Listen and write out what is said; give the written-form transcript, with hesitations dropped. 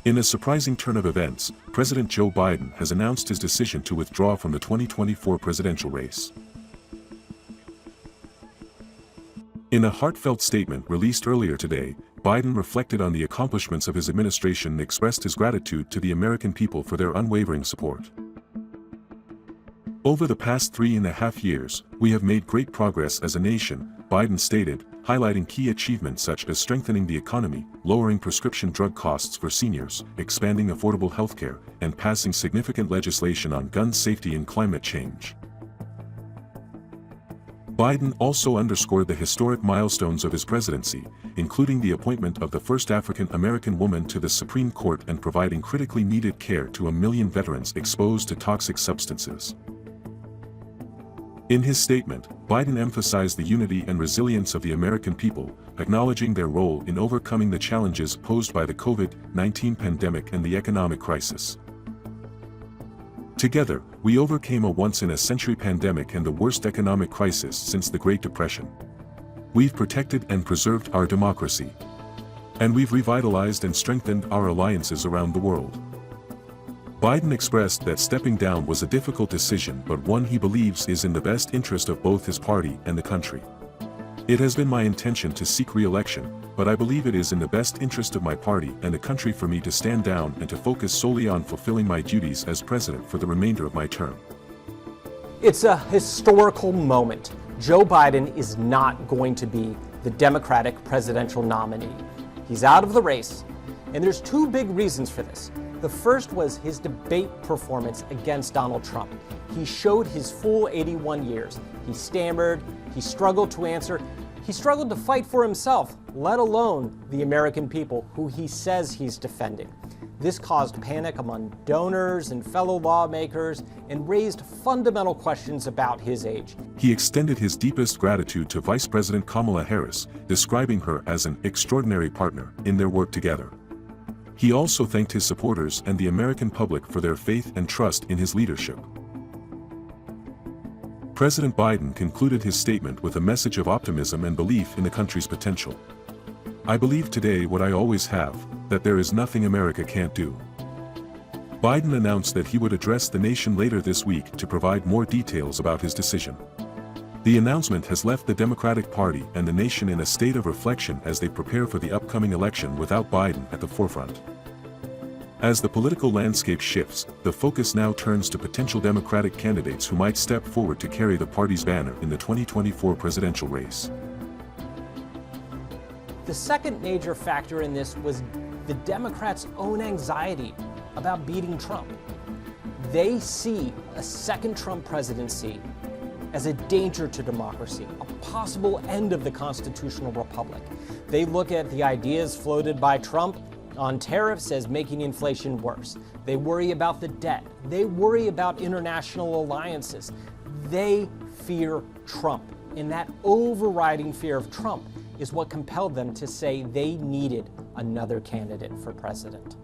In a surprising turn of events, President Joe Biden has announced his decision to withdraw from the 2024 presidential race. In a heartfelt statement released earlier today, Biden reflected on the accomplishments of his administration and expressed his gratitude to the American people for their unwavering support. Over the past 3.5 years, we have made great progress as a nation, Biden stated, highlighting key achievements such as strengthening the economy, lowering prescription drug costs for seniors, expanding affordable healthcare, and passing significant legislation on gun safety and climate change. Biden also underscored the historic milestones of his presidency, including the appointment of the first African-American woman to the Supreme Court and providing critically needed care to 1 million veterans exposed to toxic substances. In his statement, Biden emphasized the unity and resilience of the American people, acknowledging their role in overcoming the challenges posed by the COVID-19 pandemic and the economic crisis. Together, we overcame a once-in-a-century pandemic and the worst economic crisis since the Great Depression. We've protected and preserved our democracy. And we've revitalized and strengthened our alliances around the world. Biden expressed that stepping down was a difficult decision but one he believes is in the best interest of both his party and the country. It has been my intention to seek re-election, but I believe it is in the best interest of my party and the country for me to stand down and to focus solely on fulfilling my duties as president for the remainder of my term. It's a historical moment. Joe Biden is not going to be the Democratic presidential nominee. He's out of the race, and there's two big reasons for this. The first was his debate performance against Donald Trump. He showed his full 81 years. He stammered, he struggled to answer, he struggled to fight for himself, let alone the American people who he says he's defending. This caused panic among donors and fellow lawmakers and raised fundamental questions about his age. He extended his deepest gratitude to Vice President Kamala Harris, describing her as an extraordinary partner in their work together. He also thanked his supporters and the American public for their faith and trust in his leadership. President Biden concluded his statement with a message of optimism and belief in the country's potential. I believe today what I always have, that there is nothing America can't do. Biden announced that he would address the nation later this week to provide more details about his decision. The announcement has left the Democratic Party and the nation in a state of reflection as they prepare for the upcoming election without Biden at the forefront. As the political landscape shifts, the focus now turns to potential Democratic candidates who might step forward to carry the party's banner in the 2024 presidential race. The second major factor in this was the Democrats' own anxiety about beating Trump. They see a second Trump presidency as a danger to democracy, a possible end of the constitutional republic. They look at the ideas floated by Trump on tariffs as making inflation worse. They worry about the debt. They worry about international alliances. They fear Trump. And that overriding fear of Trump is what compelled them to say they needed another candidate for president.